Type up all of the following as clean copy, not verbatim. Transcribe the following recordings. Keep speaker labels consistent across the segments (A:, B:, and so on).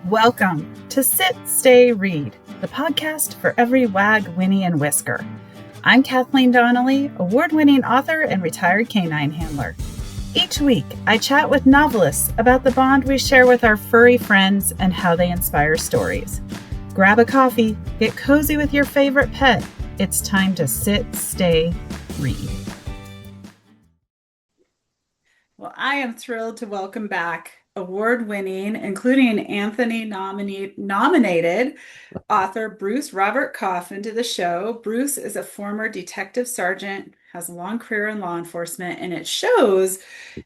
A: Welcome to Sit, Stay, Read, the podcast for every wag, whinny, and whisker. I'm Kathleen Donnelly, award-winning author and retired canine handler. Each week, I chat with novelists about the bond we share with our furry friends and how they inspire stories. Grab a coffee, get cozy with your favorite pet. It's time to sit, stay, read. Well, I am thrilled to welcome back award-winning, including Anthony nominated author Bruce Robert Coffin to the show. Bruce is a former detective sergeant, has a long career in law enforcement, and it shows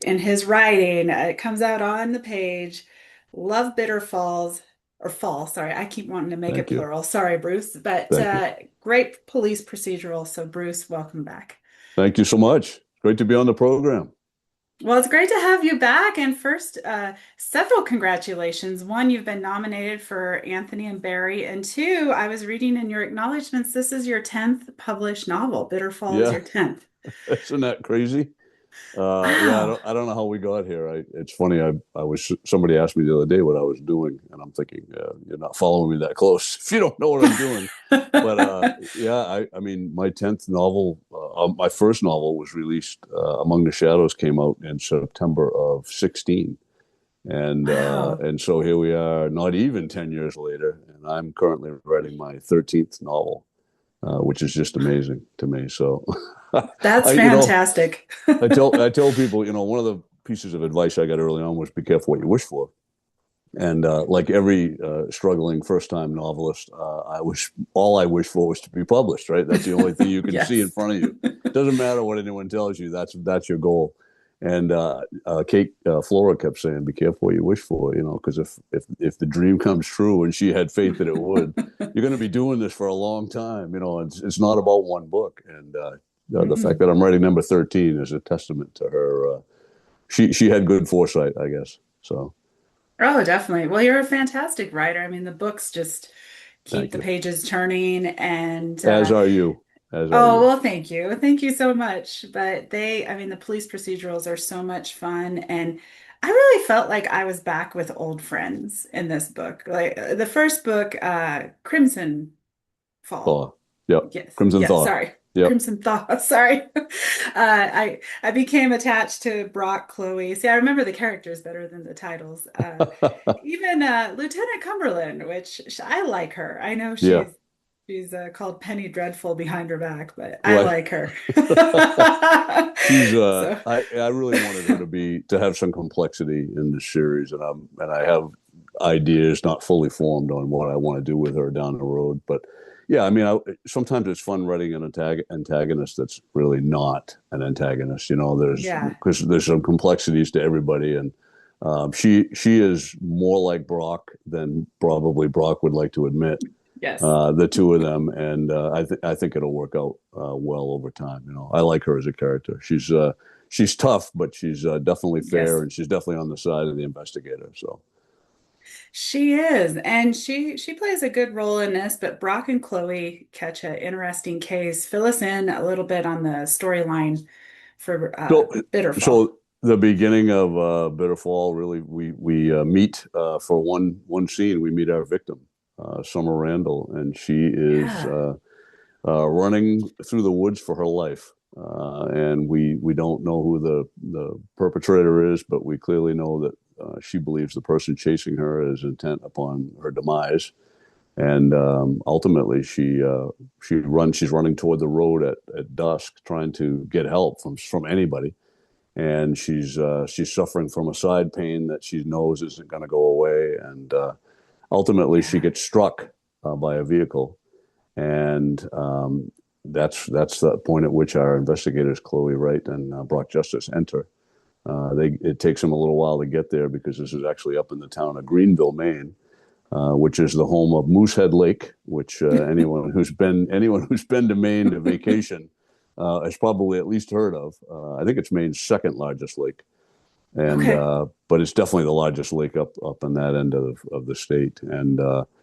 A: in his writing. It comes out on the page. Love Bitter Falls, or Fall, sorry. I keep wanting to make it
B: Thank you.
A: plural. Sorry, Bruce. But
B: Thank you.
A: great police procedural. So, Bruce, welcome back.
B: Thank you so much. Great to be on the program.
A: Well, it's great to have you back. And first, several congratulations. One, you've been nominated for Anthony and Barry. And two, I was reading in your acknowledgments, this is your 10th published novel. Bitter Fall is
B: Yeah,
A: your 10th.
B: isn't that crazy? Yeah,
A: Wow.
B: I don't know how we got here. It's funny. Somebody asked me the other day what I was doing, and I'm thinking, you're not following me that close if you don't know what I'm doing. But yeah, I mean, my 10th novel, my first novel was released. Among the Shadows came out in September of 16,
A: Wow.
B: and so here we are, not even 10 years later, and I'm currently writing my 13th novel, which is just amazing to me. So,
A: That's
B: I,
A: fantastic.
B: I tell people, one of the pieces of advice I got early on was be careful what you wish for. And like every struggling first time novelist, all I wish for was to be published. Right, that's the only thing you can see in
A: Yes.
B: front of you. It doesn't matter what anyone tells you. That's your goal. And Kate Flora kept saying, "Be careful what you wish for," because if the dream comes true, and she had faith that it would, you're going to be doing this for a long time. It's not about one book. And the fact that I'm writing number 13 is a testament to her. She had good foresight, I guess. So
A: Oh, definitely. Well, you're a fantastic writer. I mean, the books just keep
B: thank
A: the
B: you.
A: pages turning and
B: As are you. As are
A: oh,
B: you.
A: well, thank you. Thank you so much. But I mean, the police procedurals are so much fun. And I really felt like I was back with old friends in this book. Like the first book, Crimson Fall.
B: Thaw. Yep.
A: Yes.
B: Crimson
A: Yeah,
B: Thaw.
A: sorry.
B: Yep.
A: Crimson Thaw. Sorry. I became attached to Brock, Chloe. See, I remember the characters better than the titles. Even Lieutenant Cumberland, which I like her. I know
B: Yeah.
A: she's called Penny Dreadful behind her back, but I
B: Right.
A: like her.
B: She's
A: So,
B: I really wanted her to have some complexity in the series, and I have ideas not fully formed on what I want to do with her down the road. But yeah, I mean, sometimes it's fun writing an antagonist that's really not an antagonist.
A: yeah.
B: Because there's some complexities to everybody, and she is more like Brock than probably Brock would like to admit.
A: Yes.
B: The two of them, and I think it'll work out well over time. I like her as a character. She's tough, but she's definitely fair,
A: Yes.
B: and she's definitely on the side of the investigator. So
A: She is, and she plays a good role in this, but Brock and Chloe catch an interesting case. Fill us in a little bit on the storyline for
B: so
A: Bitterfall.
B: so the beginning of Bitter Fall, really, we meet for one scene. We meet our victim, Summer Randall, and she is
A: Yeah.
B: running through the woods for her life. And we don't know who the perpetrator is, but we clearly know that she believes the person chasing her is intent upon her demise. And ultimately, she's running toward the road at dusk, trying to get help from anybody. And she's suffering from a side pain that she knows isn't going to go away. And ultimately, she
A: Yeah.
B: gets struck by a vehicle, and that's the point at which our investigators, Chloe Wright and Brock Justice, enter. It takes them a little while to get there because this is actually up in the town of Greenville, Maine, which is the home of Moosehead Lake, which anyone who's been to Maine to vacation has probably at least heard of. I think it's Maine's second largest lake, and
A: Okay.
B: but it's definitely the largest lake up in that end of the state. And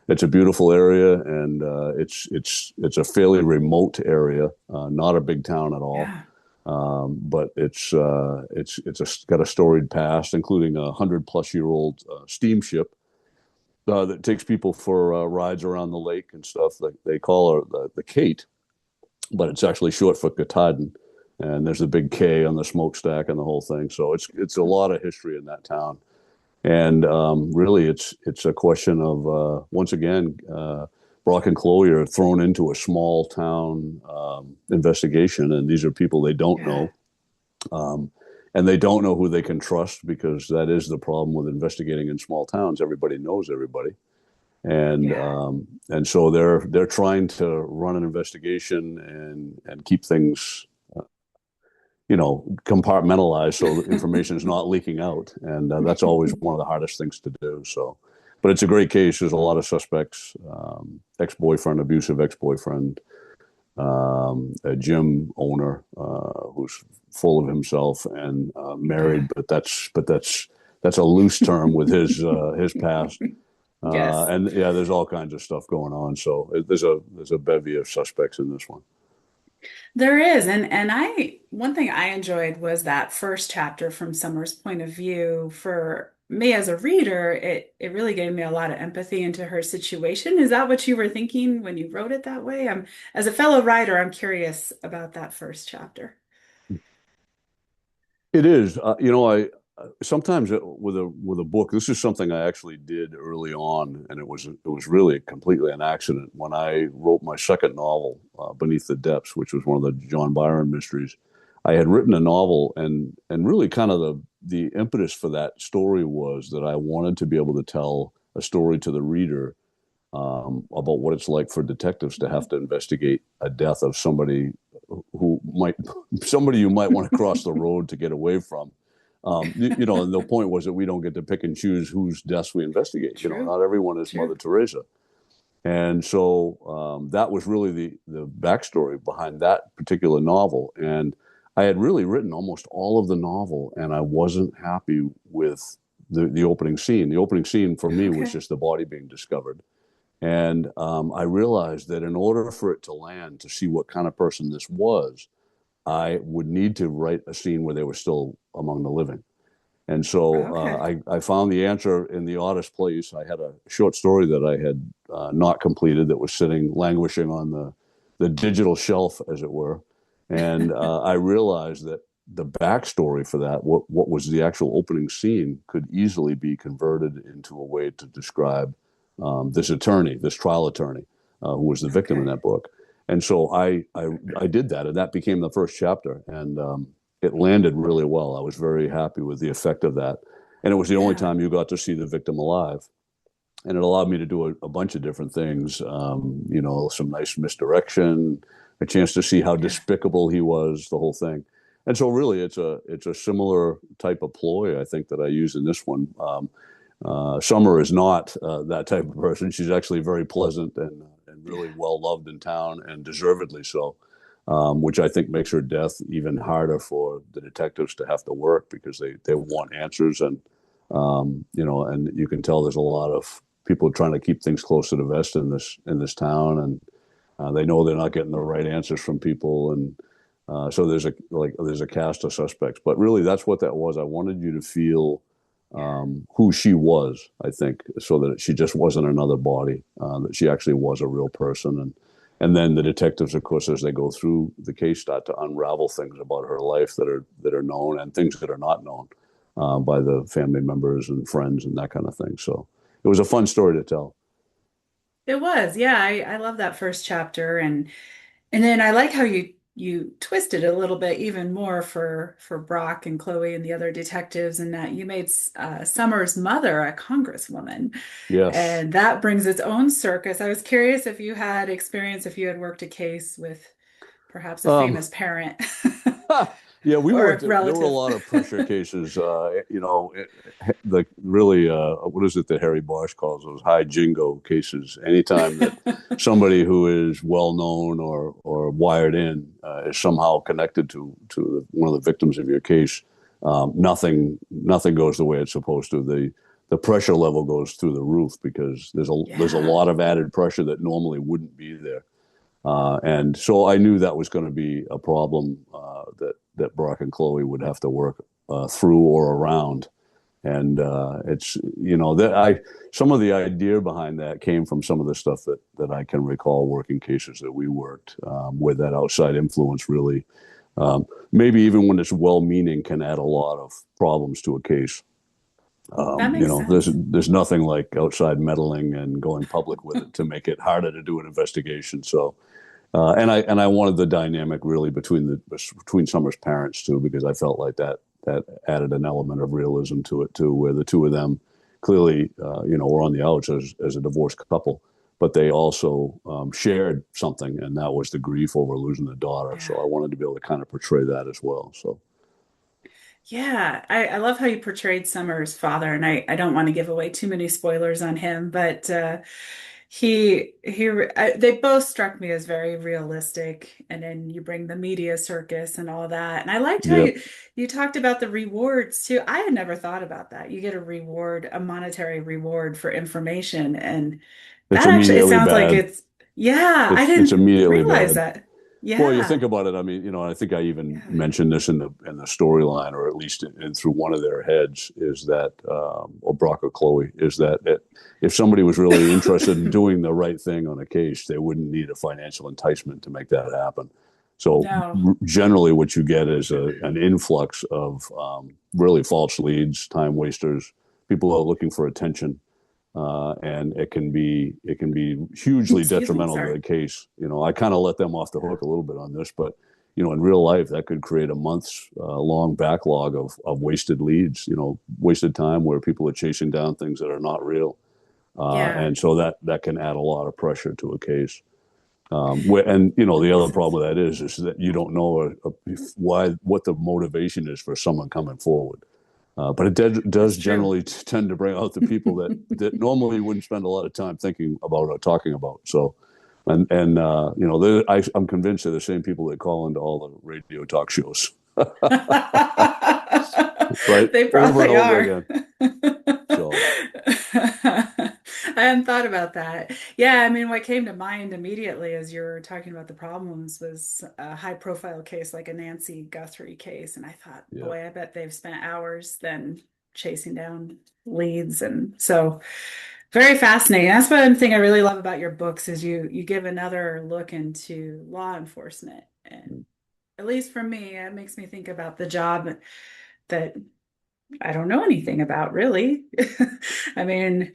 B: it's a beautiful area, and it's a fairly remote area, not a big town at all.
A: Yeah.
B: But got a storied past, including a 100-plus-year-old steamship that takes people for rides around the lake and stuff. Like they call her the Kate, but it's actually short for Katahdin. And there's a big K on the smokestack and the whole thing. So it's a lot of history in that town. And really, it's a question of once again, Brock and Chloe are thrown into a small town investigation, and these are people they don't
A: Yeah.
B: know, and they don't know who they can trust because that is the problem with investigating in small towns. Everybody knows everybody,
A: Yeah.
B: and so they're trying to run an investigation and keep things compartmentalized so the information is not leaking out. And that's always one of the hardest things to do. So, but it's a great case. There's a lot of suspects, ex-boyfriend, abusive ex-boyfriend, a gym owner who's full of himself and
A: Yeah.
B: married, but that's a loose term with his past.
A: Yes.
B: And yeah, there's all kinds of stuff going on. So there's a bevy of suspects in this one.
A: There is. And I one thing I enjoyed was that first chapter from Summer's point of view. For me as a reader, it really gave me a lot of empathy into her situation. Is that what you were thinking when you wrote it that way? As a fellow writer, I'm curious about that first chapter.
B: It is. I sometimes with a book. This is something I actually did early on, and it was really completely an accident when I wrote my second novel, Beneath the Depths, which was one of the John Byron mysteries. I had written a novel, and really kind of the impetus for that story was that I wanted to be able to tell a story to the reader about what it's like for detectives to have to investigate a death of who might somebody you might want to cross the road to get away from. And the point was that we don't get to pick and choose whose deaths we investigate.
A: True.
B: Not everyone is Mother
A: True.
B: Teresa. And so that was really the backstory behind that particular novel. And I had really written almost all of the novel, and I wasn't happy with the opening scene. The opening scene for me was
A: Okay.
B: just the body being discovered. And I realized that in order for it to land, to see what kind of person this was, I would need to write a scene where they were still among the living. And so
A: Okay.
B: I found the answer in the oddest place. I had a short story that I had not completed that was sitting languishing on the digital shelf, as it were. And I realized that the backstory for that, what was the actual opening scene, could easily be converted into a way to describe this trial attorney, who was the victim in
A: Okay.
B: that book. And so I did that, and that became the first chapter. And it landed really well. I was very happy with the effect of that. And it was the only
A: Yeah.
B: time you got to see the victim alive. And it allowed me to do a bunch of different things, some nice misdirection, a chance to see how
A: Yeah.
B: despicable he was, the whole thing. And so really it's a similar type of ploy, I think, that I use in this one. Summer is not that type of person. She's actually very pleasant and really
A: Yeah.
B: well loved in town, and deservedly so, which I think makes her death even harder for the detectives to have to work because they want answers. And you can tell there's a lot of people trying to keep things close to the vest in this town, and they know they're not getting the right answers from people. And so there's a cast of suspects, but really that's what that was. I wanted you to feel
A: Yeah.
B: who she was, I think, so that she just wasn't another body, that she actually was a real person. And then the detectives, of course, as they go through the case, start to unravel things about her life that are known and things that are not known by the family members and friends and that kind of thing. So it was a fun story to tell.
A: It was. Yeah. I love that first chapter. And then I like how you twisted it a little bit even more for Brock and Chloe and the other detectives, and that you made Summer's mother a congresswoman,
B: Yes.
A: and that brings its own circus. I was curious if you had experience, if you had worked a case with perhaps a
B: Um,
A: famous parent
B: yeah, we
A: or
B: worked.
A: a
B: There were a
A: relative.
B: lot of pressure cases. The really, what is it that Harry Bosch calls those high jingo cases? Anytime that somebody who is well known or wired in is somehow connected to one of the victims of your case, nothing goes the way it's supposed to. The pressure level goes through the roof because there's a
A: Yeah.
B: lot of added pressure that normally wouldn't be there. And so I knew that was going to be a problem that Brock and Chloe would have to work through or around. And it's, that I some of the idea behind that came from some of the stuff that I can recall working cases that we worked, where that outside influence really, maybe even when it's well-meaning, can add a lot of problems to a case.
A: That makes
B: There's
A: sense.
B: nothing like outside meddling and going public with it to make it harder to do an investigation. So, and I wanted the dynamic really between Summer's parents too, because I felt like that added an element of realism to it too, where the two of them clearly, were on the outs as a divorced couple, but they also shared something, and that was the grief over losing the daughter.
A: Yeah.
B: So I wanted to be able to kind of portray that as well. So
A: Yeah, I love how you portrayed Summer's father, and I don't want to give away too many spoilers on him, but they both struck me as very realistic. And then you bring the media circus and all that, and I liked how
B: yeah,
A: you talked about the rewards too. I had never thought about that. You get a reward, a monetary reward for information, and
B: it's
A: that actually it
B: immediately
A: sounds like
B: bad.
A: it's yeah. I
B: It's
A: didn't
B: immediately
A: realize
B: bad.
A: that.
B: Well, you think
A: Yeah,
B: about it. I mean, I think I even
A: yeah.
B: mentioned this in the storyline, or at least through one of their heads, is that, or Brock or Chloe, is that if somebody was really interested in doing the right thing on a case, they wouldn't need a financial enticement to make that happen. So
A: No,
B: generally, what you get is an influx of really false leads, time wasters, people who are looking for attention, and it can be hugely
A: excuse me,
B: detrimental to
A: sorry.
B: the case. I kind of let them off the hook a little bit on this, but in real life, that could create a months long backlog of wasted leads. Wasted time where people are chasing down things that are not real,
A: Yeah,
B: and so that can add a lot of pressure to a case. And
A: that
B: the
A: makes
B: other
A: sense.
B: problem with that is that you don't know what the motivation is for someone coming forward. But it does
A: That's true.
B: generally tend to bring out the people that normally wouldn't spend a lot of time thinking about or talking about. So, I'm convinced they're the same people that call into all the radio talk shows, right?
A: They
B: Over and
A: probably
B: over
A: are.
B: again. So,
A: I hadn't thought about that. Yeah, I mean, what came to mind immediately as you were talking about the problems was a high profile case like a Nancy Guthrie case. And I thought,
B: yeah.
A: boy, I bet they've spent hours then chasing down leads. And so very fascinating. That's one thing I really love about your books is you give another look into law enforcement. And at least for me, it makes me think about the job that I don't know anything about really. I mean,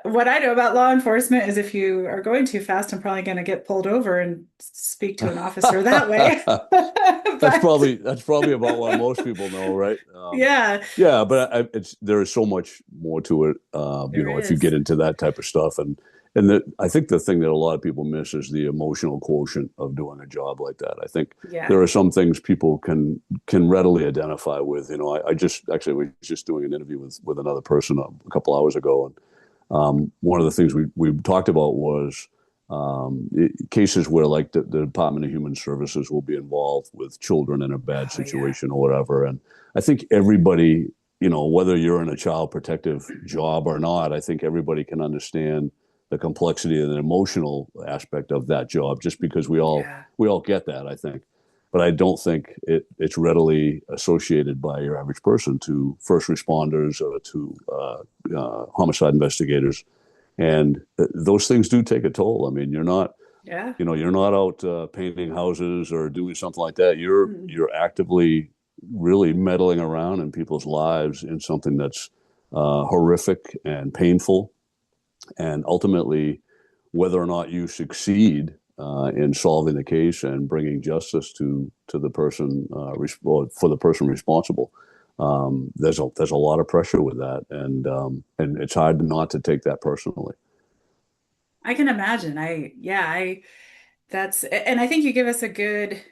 A: what I know about law enforcement is if you are going too fast, I'm probably going to get pulled over and speak to an officer that way.
B: that's
A: But
B: probably that's probably about what most people know, right?
A: yeah,
B: Yeah, but there is so much more to it.
A: there
B: If you
A: is.
B: get into that type of stuff, and I think the thing that a lot of people miss is the emotional quotient of doing a job like that. I think
A: Yeah.
B: there are some things people can readily identify with. I just actually was just doing an interview with another person a couple hours ago, and one of the things we talked about was cases where like the Department of Human Services will be involved with children in a bad
A: Oh yeah.
B: situation or whatever. And I think everybody, whether you're in a child protective job or not, I think everybody can understand the complexity and the emotional aspect of that job just because
A: Yeah.
B: we all get that, I think. But I don't think it's readily associated by your average person to first responders or to homicide investigators, and those things do take a toll. I mean,
A: Yeah.
B: you're not out painting houses or doing something like that. You're
A: Mm.
B: you're actively really meddling around in people's lives in something that's horrific and painful, and ultimately, whether or not you succeed in solving the case and bringing justice to the person for the person responsible, there's a lot of pressure with that, and it's hard not to take that personally.
A: I can imagine. And I think you give us a good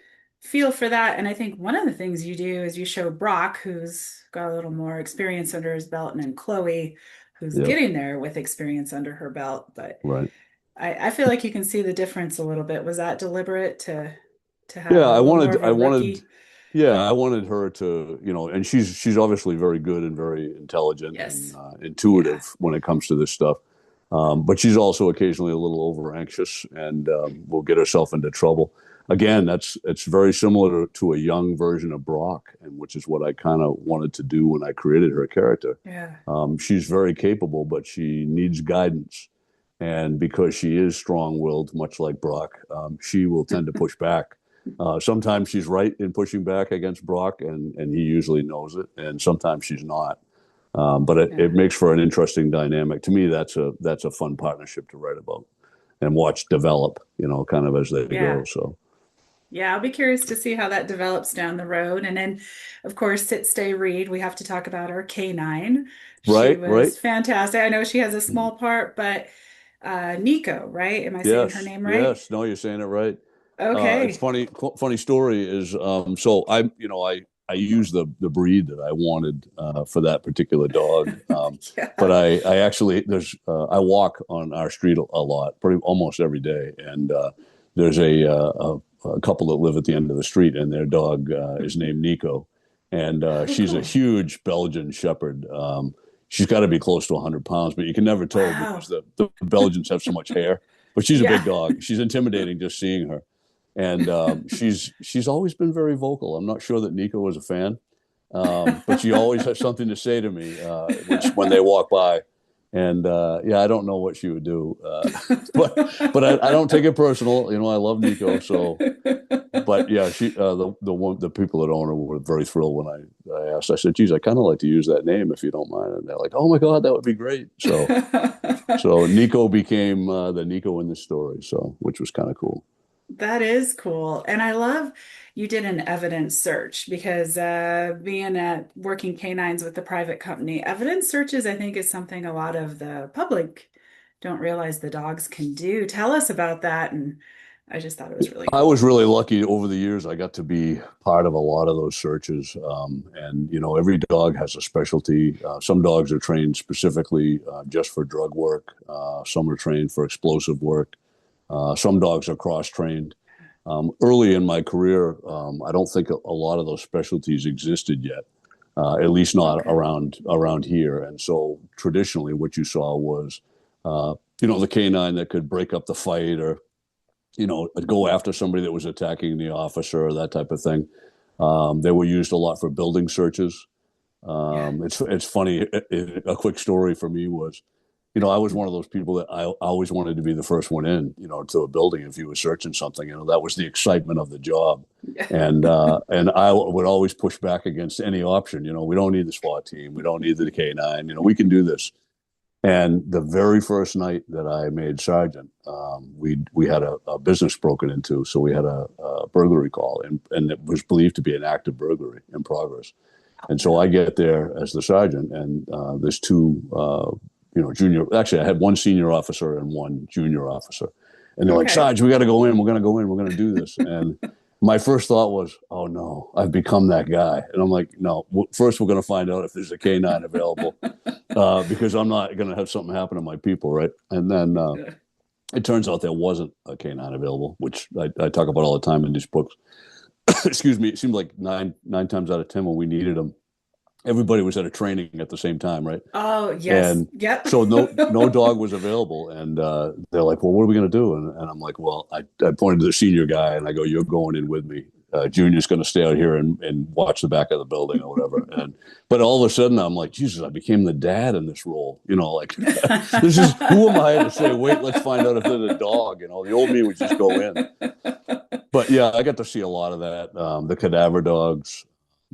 A: feel for that. And I think one of the things you do is you show Brock, who's got a little more experience under his belt, and then Chloe, who's
B: Yeah,
A: getting there with experience under her belt. But
B: right.
A: I feel like you can see the difference a little bit. Was that deliberate to
B: Yeah,
A: have a little more of
B: I
A: a
B: wanted,
A: rookie?
B: yeah, I wanted her to, and she's obviously very good and very intelligent and
A: Yes. Yeah.
B: intuitive when it comes to this stuff. But she's also occasionally a little over anxious and will get herself into trouble. again, it's very similar to a young version of Brock, and which is what I kind of wanted to do when I created her character.
A: Yeah.
B: She's very capable, but she needs guidance. And because she is strong-willed, much like Brock, she will tend to push back. Sometimes she's right in pushing back against Brock, and he usually knows it. And sometimes she's not. But it
A: Yeah.
B: makes for an interesting dynamic. To me, that's a fun partnership to write about and watch develop, kind of as they go.
A: Yeah.
B: So
A: Yeah, I'll be curious to see how that develops down the road. And then, of course, Sit, Stay, Read. We have to talk about our canine. She
B: right, right.
A: was fantastic. I know she has a small part, but Nico, right? Am I saying her
B: Yes,
A: name right?
B: yes. No, you're saying it right. It's
A: Okay.
B: funny. Funny story is so I use the breed that I wanted for that particular dog. But
A: Yeah.
B: I actually I walk on our street a lot, pretty almost every day, and there's a couple that live at the end of the street, and their dog is named Nico, and
A: Oh,
B: she's a
A: cool.
B: huge Belgian Shepherd. She's got to be close to 100 pounds, but you can never tell because
A: Wow.
B: the Belgians have so much hair. But she's a
A: Yeah.
B: big dog. She's intimidating just seeing her, and she's always been very vocal. I'm not sure that Nico was a fan, but she always has something to say to me when they walk by. And yeah, I don't know what she would do, but I don't take it personal. I love Nico, so but yeah, the people that own her were very thrilled when I asked. I said, "Geez, I kind of like to use that name if you don't mind." And they're like, "Oh my God, that would be great." So Nico became the Nico in the story, so which was kind of cool.
A: That is cool. And I love you did an evidence search because being at working canines with the private company, evidence searches, I think, is something a lot of the public don't realize the dogs can do. Tell us about that. And I just thought it was really
B: I was
A: cool.
B: really lucky over the years. I got to be part of a lot of those searches. And, every dog has a specialty. Some dogs are trained specifically just for drug work, some are trained for explosive work. Some dogs are cross trained. Early in my career, I don't think a lot of those specialties existed yet, at least not
A: Okay.
B: around here. And so traditionally, what you saw was, the canine that could break up the fight or go after somebody that was attacking the officer or that type of thing. They were used a lot for building searches.
A: Yeah.
B: It's funny. A quick story for me was, I was one of those people that I always wanted to be the first one in, to a building if you were searching something. That was the excitement of the job, and I would always push back against any option. We don't need the SWAT team, we don't need the K9. We can do this. And the very first night that I made sergeant, we had a business broken into, so we had a burglary call, and it was believed to be an active burglary in progress. And so I
A: No.
B: get there as the sergeant, and there's two, junior. Actually, I had one senior officer and one junior officer, and they're like,
A: Okay.
B: "Sarge, we got to go in. We're going to go in. We're going to do this." And my first thought was, "Oh no, I've become that guy." And I'm like, "No. First, we're going to find out if there's a K9 available, because I'm not going to have something happen to my people, right?" And then it turns out there wasn't a K9 available, which I talk about all the time in these books. Excuse me. It seemed like nine times out of 10 when we needed them, everybody was at a training at the same time, right?
A: Oh, yes.
B: And
A: Yep.
B: so no dog was available, and they're like, "Well, what are we going to do?" And I'm like, "Well, I pointed to the senior guy, and I go, 'You're going in with me. Junior's going to stay out here and watch the back of the building or whatever.'" And but all of a sudden, I'm like, "Jesus, I became the dad in this role." Like this is who am I to say? Wait, let's find out if there's a dog. The old me would just go in. But yeah, I got to see a lot of that. The cadaver dogs,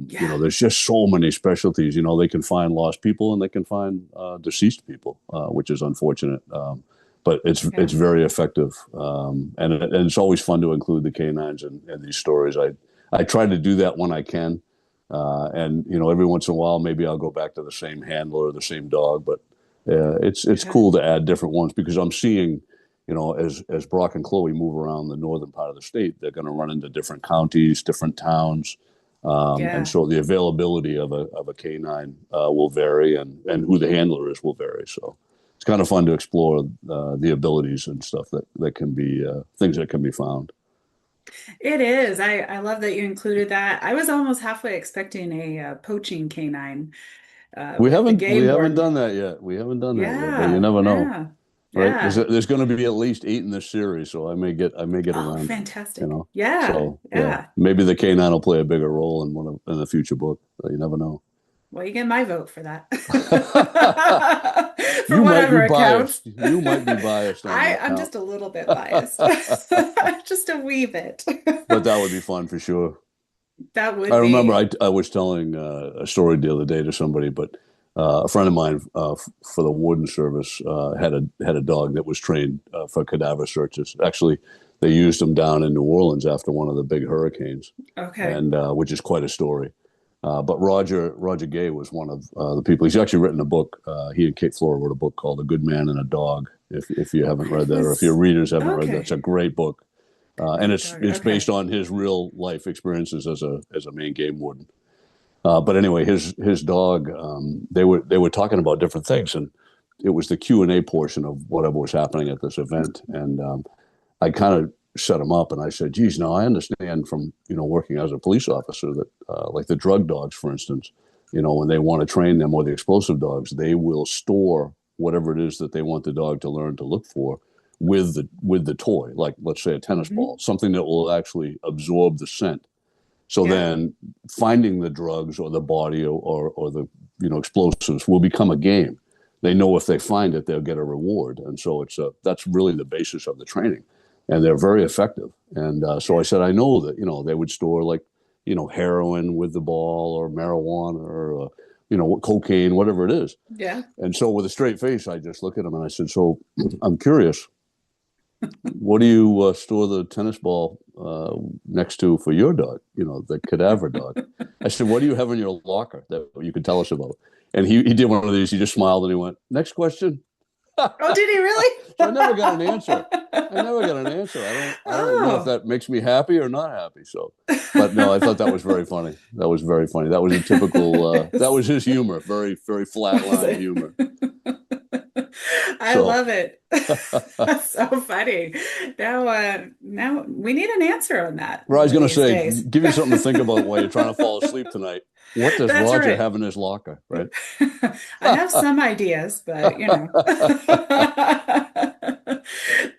A: Yeah.
B: there's just so many specialties. They can find lost people and they can find deceased people, which is unfortunate. But it's
A: Yeah.
B: very effective, and it's always fun to include the canines in these stories. I try to do that when I can, and every once in a while maybe I'll go back to the same handler or the same dog, but it's
A: Yeah.
B: cool to add different ones because I'm seeing. As Brock and Chloe move around the northern part of the state, they're going to run into different counties, different towns, and
A: Yeah.
B: so the availability of a canine will vary, and who the handler is will vary. So it's kind of fun to explore the abilities and stuff that can be things that can be found.
A: It is. I love that you included that. I was almost halfway expecting a poaching canine
B: We
A: with the
B: haven't we
A: game
B: haven't
A: warden.
B: done that yet. We haven't done that yet, but you
A: Yeah,
B: never know.
A: yeah.
B: right?
A: Yeah.
B: There's going to be at least 8 in this series, so I may get
A: Oh,
B: around to it, you
A: fantastic.
B: know.
A: Yeah.
B: So yeah,
A: Yeah.
B: maybe the canine will play a bigger role in in a future book. You never know.
A: Well, you get my vote for that. For
B: You might be
A: whatever accounts.
B: biased. You might be biased on that
A: I'm
B: count.
A: just a little bit biased. Just a wee bit.
B: But that would be fun for sure.
A: That
B: I
A: would
B: remember
A: be.
B: I was telling a story the other day to somebody, but a friend of mine for the warden service had a dog that was trained for cadaver searches. Actually, they used him down in New Orleans after one of the big hurricanes,
A: Okay.
B: and which is quite a story. But Roger Gay was one of the people. He's actually written a book. He and Kate Flora wrote a book called "A Good Man and a Dog." If you haven't read
A: What
B: that, or if your
A: was
B: readers haven't read that,
A: okay.
B: it's a great book.
A: Good
B: And
A: man and dog.
B: it's based
A: Okay.
B: on his real life experiences as a Maine game warden. But anyway, his dog, they were talking about different things, and it was the Q&A portion of whatever was happening at this event, and I kind of set him up, and I said, "Geez, now I understand from working as a police officer that like the drug dogs, for instance, when they want to train them, or the explosive dogs, they will store whatever it is that they want the dog to learn to look for with the toy, like let's say a tennis ball,
A: Hmm.
B: something that will actually absorb the scent. So
A: Yeah.
B: then finding the drugs or the body or the explosives will become a game. They know if they find it, they'll get a reward, and so that's really the basis of the training, and they're very effective. And so I
A: Yeah.
B: said, I know that they would store like heroin with the ball or marijuana or cocaine, whatever it is.
A: Yeah.
B: And so with a straight face, I just look at him and I said, so I'm curious, what do you store the tennis ball next to for your dog? The cadaver dog. I said, what do you have in your locker that you could tell us about? And he did one of these. He just smiled and he went, next question.
A: Oh, did he really?
B: So I never got an answer. I never got an answer. I don't know if
A: Oh.
B: that makes me happy or not happy. So, but no, I thought that was very funny. That was very funny. That was a typical. That was his humor. Very very flat
A: Was
B: line
A: it?
B: humor.
A: I
B: So
A: love it. That's so funny. Now we need an answer on that
B: Well, I
A: one
B: was
A: of
B: going to
A: these
B: say,
A: days.
B: give you something to think about while you're trying to fall asleep tonight. What does
A: That's
B: Roger
A: right.
B: have in his locker, right?
A: I have some ideas, but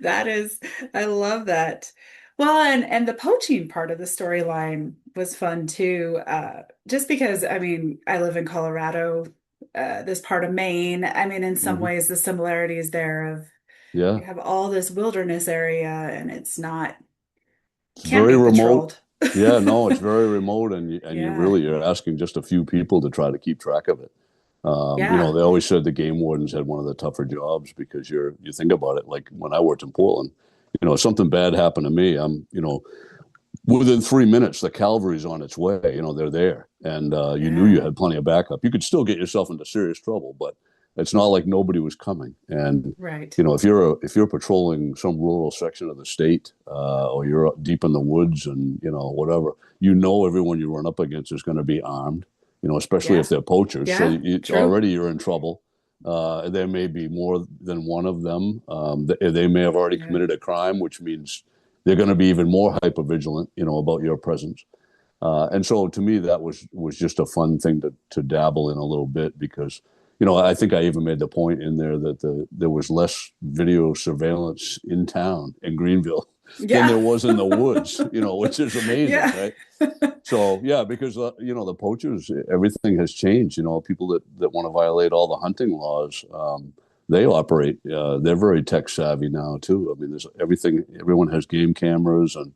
A: that is, I love that. Well, and the poaching part of the storyline was fun too. Just because, I mean, I live in Colorado, this part of Maine. I mean, in some
B: Hmm.
A: ways, the similarities there of
B: Yeah,
A: you have all this wilderness area and it's not,
B: it's
A: can't
B: very
A: be
B: remote.
A: patrolled.
B: Yeah, no, it's very remote, and
A: Yeah.
B: you're asking just a few people to try to keep track of it.
A: Yeah.
B: They always said the game wardens had one of the tougher jobs because you think about it, like when I worked in Portland, if something bad happened to me, within 3 minutes, the cavalry's on its way. They're there, and you knew you
A: Yeah.
B: had plenty of backup. You could still get yourself into serious trouble, but it's not like nobody was coming. And
A: Right.
B: if you're patrolling some rural section of the state, or you're deep in the woods, and whatever, everyone you run up against is going to be armed. Especially if
A: Yeah.
B: they're poachers. So
A: Yeah. True.
B: already you're in trouble. There may be more than one of them. They may have already
A: Yeah.
B: committed a crime, which means they're going to be even more hyper vigilant, about your presence. And so to me, that was just a fun thing to dabble in a little bit because, I think I even made the point in there that there was less video surveillance in town in Greenville than
A: Yeah.
B: there was in the woods, which is amazing,
A: Yeah.
B: right? So yeah, because the poachers, everything has changed. People that want to violate all the hunting laws, they operate. They're very tech savvy now too. I mean, there's everything. Everyone has game cameras, and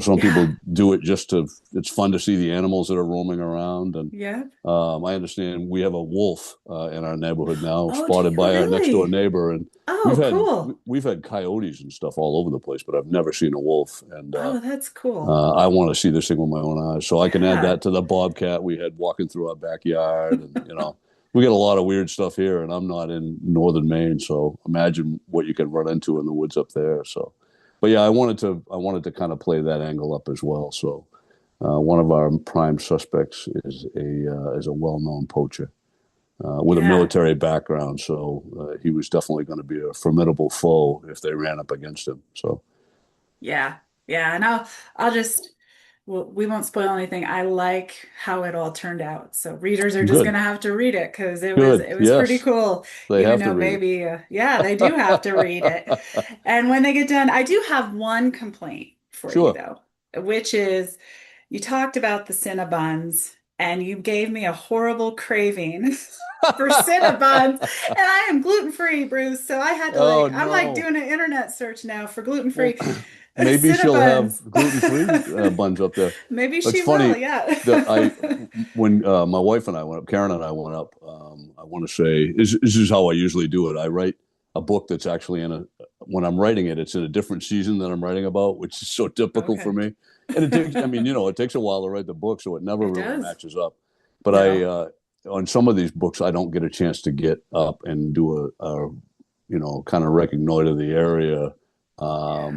B: some
A: Yeah.
B: people do it just to. It's fun to see the animals that are roaming around, and
A: Yeah.
B: I understand we have a wolf in our neighborhood now,
A: Oh, do
B: spotted
A: you
B: by our next door
A: really?
B: neighbor, and
A: Oh, cool.
B: we've had coyotes and stuff all over the place, but I've never seen a wolf, and
A: Oh, that's cool.
B: I want to see this thing with my own eyes, so I can add
A: Yeah.
B: that to the bobcat we had walking through our backyard, and we get a lot of weird stuff here, and I'm not in northern Maine, so imagine what you can run into in the woods up there. So, but yeah, I wanted to kind of play that angle up as well. So, one of our prime suspects is a well-known poacher with a
A: Yeah.
B: military background, so he was definitely going to be a formidable foe if they ran up against him. So,
A: Yeah. Yeah. And I'll just Well, we won't spoil anything. I like how it all turned out. So readers are just
B: Good,
A: gonna have to read it because
B: good.
A: it was pretty
B: Yes,
A: cool.
B: they
A: Even
B: have to
A: though
B: read it.
A: maybe yeah, they do have to read it. And when they get done, I do have one complaint for you
B: Sure.
A: though, which is you talked about the Cinnabons and you gave me a horrible craving for Cinnabons. And I am gluten free, Bruce. So I had to
B: Oh
A: I'm like
B: no.
A: doing an internet search now for gluten
B: Well,
A: free
B: maybe she'll have
A: Cinnabons.
B: gluten-free buns up there.
A: Maybe
B: It's
A: she will,
B: funny
A: yeah.
B: that I, when my wife and I went up, Karen and I went up. I want to say this is how I usually do it. I write a book that's actually in a when I'm writing it, it's in a different season that I'm writing about, which is so typical for
A: Okay.
B: me. And it takes, I mean, it takes a while to write the book, so it never
A: It
B: really
A: does.
B: matches up. But
A: No.
B: on some of these books, I don't get a chance to get up and do kind of reconnoiter the area
A: Yeah.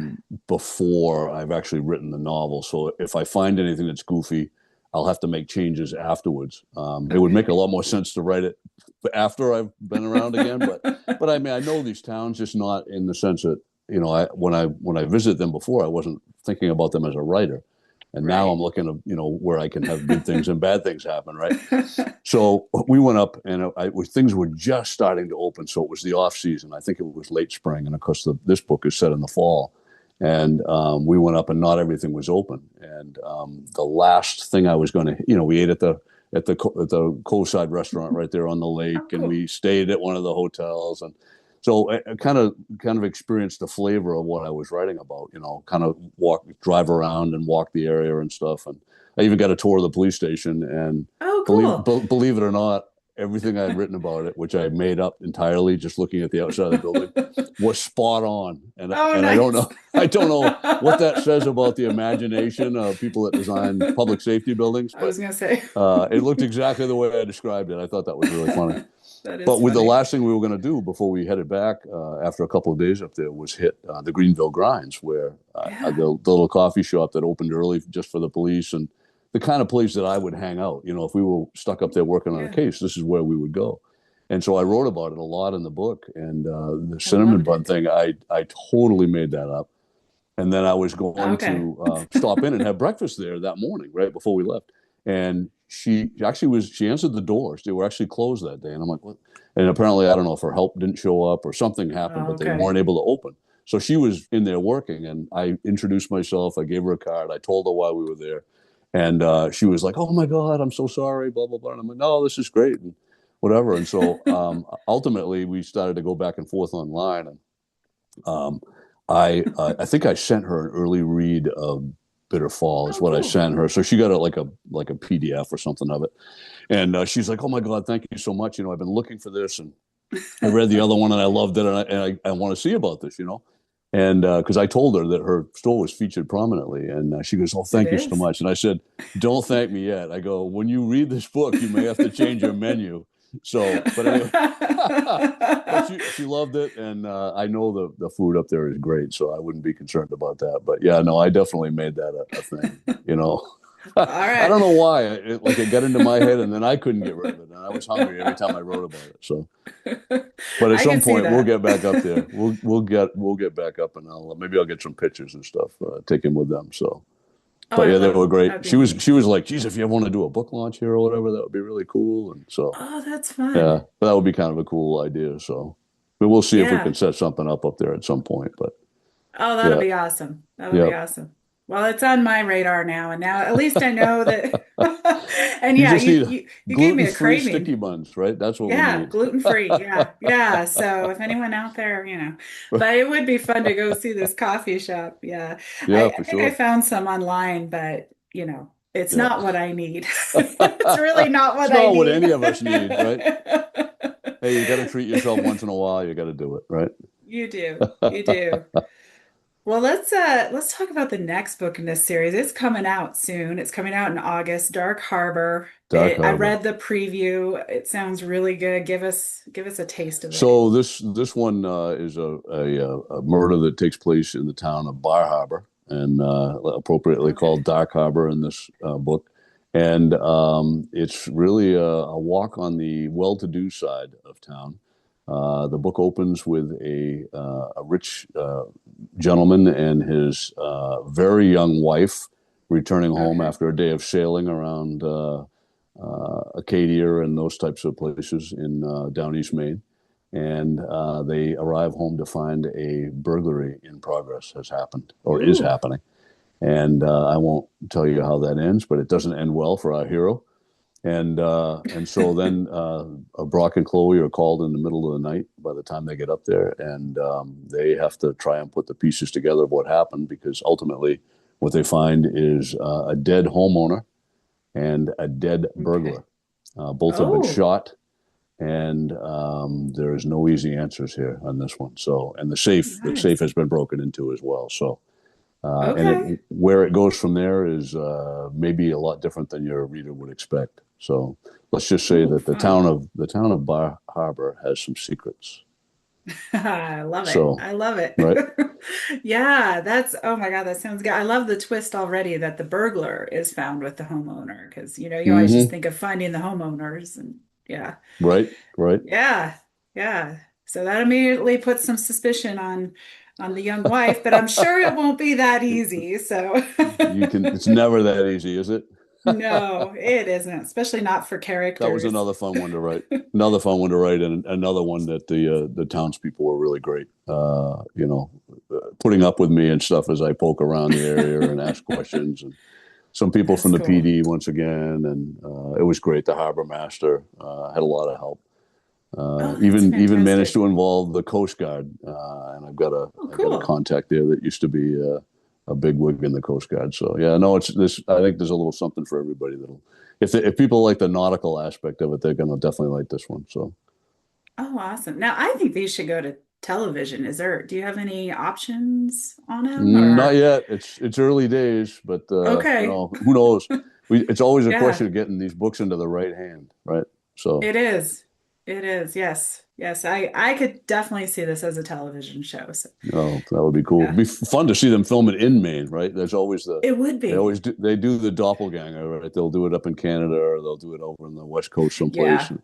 B: before I've actually written the novel. So if I find anything that's goofy, I'll have to make changes afterwards. It would make a
A: Okay.
B: lot more sense to write it after I've been around again. But I mean, I know these towns, just not in the sense that when I visit them before, I wasn't thinking about them as a writer, and now I'm
A: Right.
B: looking at where I can have good things and bad things happen, right? So we went up, and things were just starting to open. So it was the off season. I think it was late spring, and of course, this book is set in the fall. And we went up, and not everything was open. And the last thing I was going to, we ate at the Coastside restaurant right there on the
A: Oh,
B: lake, and
A: cool.
B: we stayed at one of the hotels, and so I kind of experienced the flavor of what I was writing about. Kind of drive around and walk the area and stuff, and I even got a tour of the police station, and
A: Oh,
B: believe
A: cool.
B: believe it or not, everything I had written about it, which I made up entirely just looking at the outside of the building, was spot on. And
A: Oh,
B: and I don't
A: nice.
B: know I don't know what that says about the imagination of people that design public safety buildings,
A: I
B: but
A: was gonna say
B: it looked exactly the way I described it. I thought that was really funny.
A: that is
B: But with the
A: funny.
B: last thing we were going to do before we headed back after a couple of days up there was hit the Greenville Grinds, where
A: Yeah.
B: the little coffee shop that opened early just for the police, and the kind of place that I would hang out. If we were stuck up there working on a
A: Yeah.
B: case, this is where we would go. And so I wrote about it a lot in the book. And the
A: I
B: cinnamon
A: loved
B: bun
A: it.
B: thing, I totally made that up. And then I was going
A: Okay.
B: to stop in and have breakfast there that morning, right before we left. And she answered the doors. They were actually closed that day. And I'm like, what? And apparently, I don't know if her help didn't show up or something happened,
A: Oh,
B: but they
A: okay.
B: weren't able to open. So she was in there working, and I introduced myself. I gave her a card. I told her why we were there. And she was like, "Oh my God, I'm so sorry, blah, blah, blah." And I'm like, "No, this is great." And whatever. And so ultimately, we started to go back and forth online. And um, I think I sent her an early read of Bitter Fall is
A: Oh,
B: what I
A: cool.
B: sent her. So she got like a PDF or something of it, and she's like, "Oh my God, thank you so much. I've been looking for this, and I read the other one and I loved it, and I want to see about this. And because I told her that her store was featured prominently, and she goes, "Oh,
A: It
B: thank you so
A: is.
B: much." And I said, "Don't thank me yet." I go, "When you read this book, you may have to change your menu." So, but anyway, but she loved it, and I know the food up there is great, so I wouldn't be concerned about that. But yeah, no, I definitely made that a thing.
A: All
B: I
A: right.
B: don't know why. It got into my head, and then I couldn't get rid of it, and I was hungry every time I wrote about it. So, but at
A: I
B: some
A: can see
B: point, we'll
A: that.
B: get back up there. We'll get back up, and I'll get some pictures and stuff taken with them. So,
A: Oh,
B: but
A: I
B: yeah, they
A: love
B: were great.
A: that'd be
B: She was
A: neat.
B: she was like, "Geez, if you ever want to do a book launch here or whatever, that would be really cool." And so,
A: Oh, that's
B: yeah,
A: fun.
B: that would be kind of a cool idea. So, but we'll see if we can
A: Yeah.
B: set something up there at some point. But
A: Oh, that'll
B: yeah,
A: be awesome. That'll be
B: yeah.
A: awesome. Well, it's on my radar now, and now at least I know that. And
B: You
A: yeah,
B: just need
A: you gave me a
B: gluten-free
A: craving.
B: sticky buns, right? That's what we
A: Yeah,
B: need.
A: gluten free. Yeah, yeah. So if anyone out there, but it would be fun to go see this coffee shop. Yeah,
B: Yeah,
A: I
B: for
A: think I
B: sure.
A: found some online, but it's
B: Yeah.
A: not what I need. It's really not
B: It's
A: what I
B: not what
A: need.
B: any of us need, right? Hey, you got to treat yourself once in a while. You got to do it, right?
A: You do. You do. Well, let's talk about the next book in this series. It's coming out soon. It's coming out in August, Dark Harbor.
B: Dark
A: I
B: Harbor.
A: read the preview. It sounds really good. Give us a taste of it.
B: So this one is a murder that takes place in the town of Bar Harbor, and appropriately called
A: Okay.
B: Dark Harbor in this book. And it's really a walk on the well-to-do side of town. The book opens with a rich gentleman and his very young wife returning home
A: Okay.
B: after a day of sailing around Acadia and those types of places in down East Maine. And they arrive home to find a burglary in progress has happened or is
A: Ooh.
B: happening. And I won't tell you how that ends, but it doesn't end well for our hero. And so then Brock and Chloe are called in the middle of the night by the time they get up there, and they have to try and put the pieces together of what happened because ultimately what they find is a dead homeowner and a dead
A: Okay.
B: burglar. Both have been
A: Oh,
B: shot, and there's no easy answers here on this one. So, and the safe
A: nice.
B: has been broken into as well. So, and
A: Okay.
B: where it goes from there is maybe a lot different than your reader would expect. So, let's just say
A: Ooh,
B: that
A: fun.
B: the town of Bar Harbor has some secrets.
A: I love it.
B: So,
A: I love it.
B: right.
A: Yeah, oh my God, that sounds good. I love the twist already that the burglar is found with the homeowner because, you always just
B: Mm-hmm.
A: think of finding the homeowners and yeah.
B: Right. Right.
A: Yeah. Yeah. So that immediately puts some suspicion on the young wife, but I'm sure it won't be that easy. So
B: It's never that easy, is it?
A: no, it isn't, especially not for
B: That was
A: characters.
B: another fun one to write. Another fun one to write, and another one that the townspeople were really great. Putting up with me and stuff as I poke around the area and ask questions. And some people from
A: That's
B: the
A: cool.
B: PD once again, and it was great. The harbor master had a lot of help.
A: Oh, that's
B: Even managed
A: fantastic.
B: to involve the Coast Guard, and
A: Oh,
B: I've got a
A: cool.
B: contact there that used to be a big wig in the Coast Guard. So yeah, no, it's this. I think there's a little something for everybody. If people like the nautical aspect of it, they're gonna definitely like this one. So
A: Oh, awesome. Now, I think these should go to television. Do you have any options on them
B: not
A: or?
B: yet. It's early days, but
A: Okay.
B: who knows? It's always a question
A: Yeah,
B: of getting these books into the right hand, right? So
A: it is. It is. Yes. Yes. I could definitely see this as a television show. So,
B: oh, that would be cool. It'd
A: yeah,
B: be fun to see them film it in Maine, right? There's always
A: it would be.
B: they do the doppelganger, right? They'll do it up in Canada or they'll do it over in the West Coast someplace.
A: Yeah.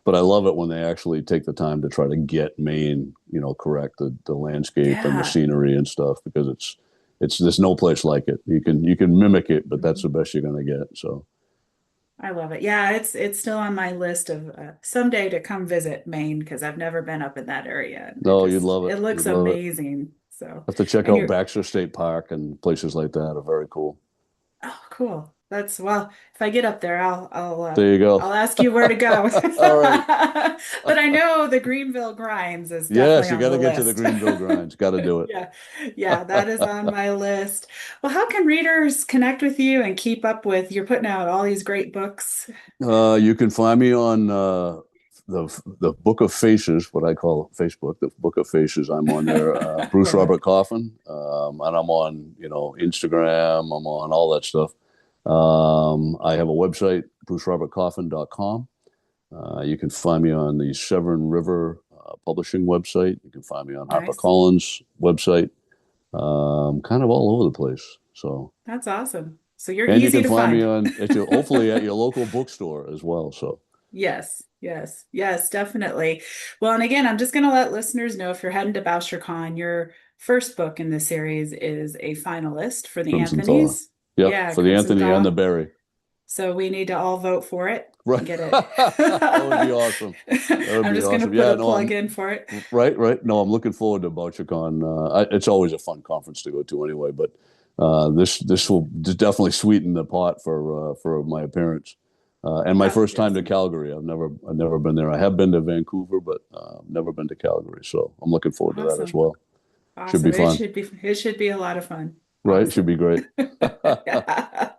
B: But I love it when they actually take the time to try to get Maine, correct the landscape and the
A: Yeah.
B: scenery and stuff because it's there's no place like it. You can mimic it, but that's
A: Mhm.
B: the best you're gonna get. So
A: I love it. Yeah, it's still on my list of someday to come visit Maine because I've never been up in that area and
B: no, you'd love it.
A: it looks
B: You'd love it.
A: amazing. So,
B: Have to check
A: and
B: out
A: you're
B: Baxter State Park and places like that are very cool.
A: oh, cool. That's well, if I get up there,
B: There you go.
A: I'll ask you where to go.
B: All right.
A: But I know the Greenville Grinds is definitely
B: Yes, you
A: on
B: got
A: the
B: to get to the
A: list.
B: Greenville grinds. Got to do it.
A: Yeah. Yeah, that is on my list. Well, how can readers connect with you and keep up with you're putting out all these great books?
B: You can find me on the Book of Faces, what I call Facebook, the Book of Faces. I'm on there, Bruce
A: Love it.
B: Robert Coffin, and I'm on Instagram. I'm on all that stuff. I have a website, brucerobertcoffin.com. You can find me on the Severn River publishing website. You can find me on
A: Nice.
B: HarperCollins website. Kind of all over the place. So,
A: That's awesome. So you're
B: and you
A: easy
B: can
A: to
B: find me
A: find.
B: on at your hopefully at your local bookstore as well. So.
A: Yes, yes, yes, definitely. Well, and again, I'm just going to let listeners know if you're heading to BoucherCon, your first book in the series is a finalist for the
B: Crimson Thaw.
A: Anthonys.
B: Yep,
A: Yeah,
B: for the
A: Crimson
B: Anthony and the
A: Thaw.
B: Berry.
A: So we need to all vote for it
B: Right.
A: and get it.
B: That would be awesome. That would
A: I'm
B: be
A: just going to
B: awesome.
A: put
B: Yeah,
A: a
B: no,
A: plug
B: I'm
A: in for it.
B: right, right. No, I'm looking forward to BoucherCon. It's always a fun conference to go to anyway, but this will definitely sweeten the pot for my appearance. And my first time
A: Yes.
B: to Calgary. I've never been there. I have been to Vancouver, but never been to Calgary. So I'm looking forward to that as
A: Awesome.
B: well. Should be
A: Awesome.
B: fun,
A: It should be a lot of fun.
B: right? Should be
A: Awesome.
B: great.
A: Yeah.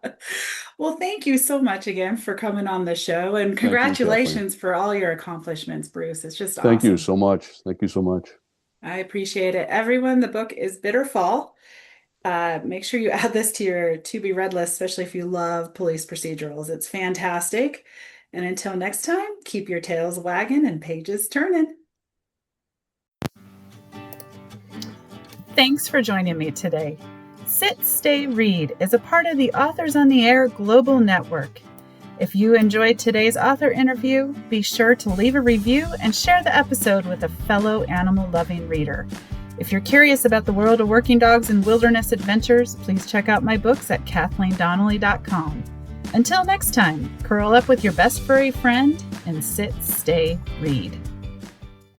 A: Well, thank you so much again for coming on the show and
B: Thank you, Kathleen.
A: congratulations for all your accomplishments, Bruce. It's just
B: Thank you
A: awesome.
B: so much. Thank you so much.
A: I appreciate it. Everyone, the book is Bitter Fall. Make sure you add this to your to be read list, especially if you love police procedurals. It's fantastic. And until next time, keep your tails wagging and pages turning. Thanks for joining me today. Sit, Stay, Read is a part of the Authors on the Air Global Network. If you enjoyed today's author interview, be sure to leave a review and share the episode with a fellow animal-loving reader. If you're curious about the world of working dogs and wilderness adventures, please check out my books at KathleenDonnelly.com. Until next time, curl up with your best furry friend and sit, stay, read.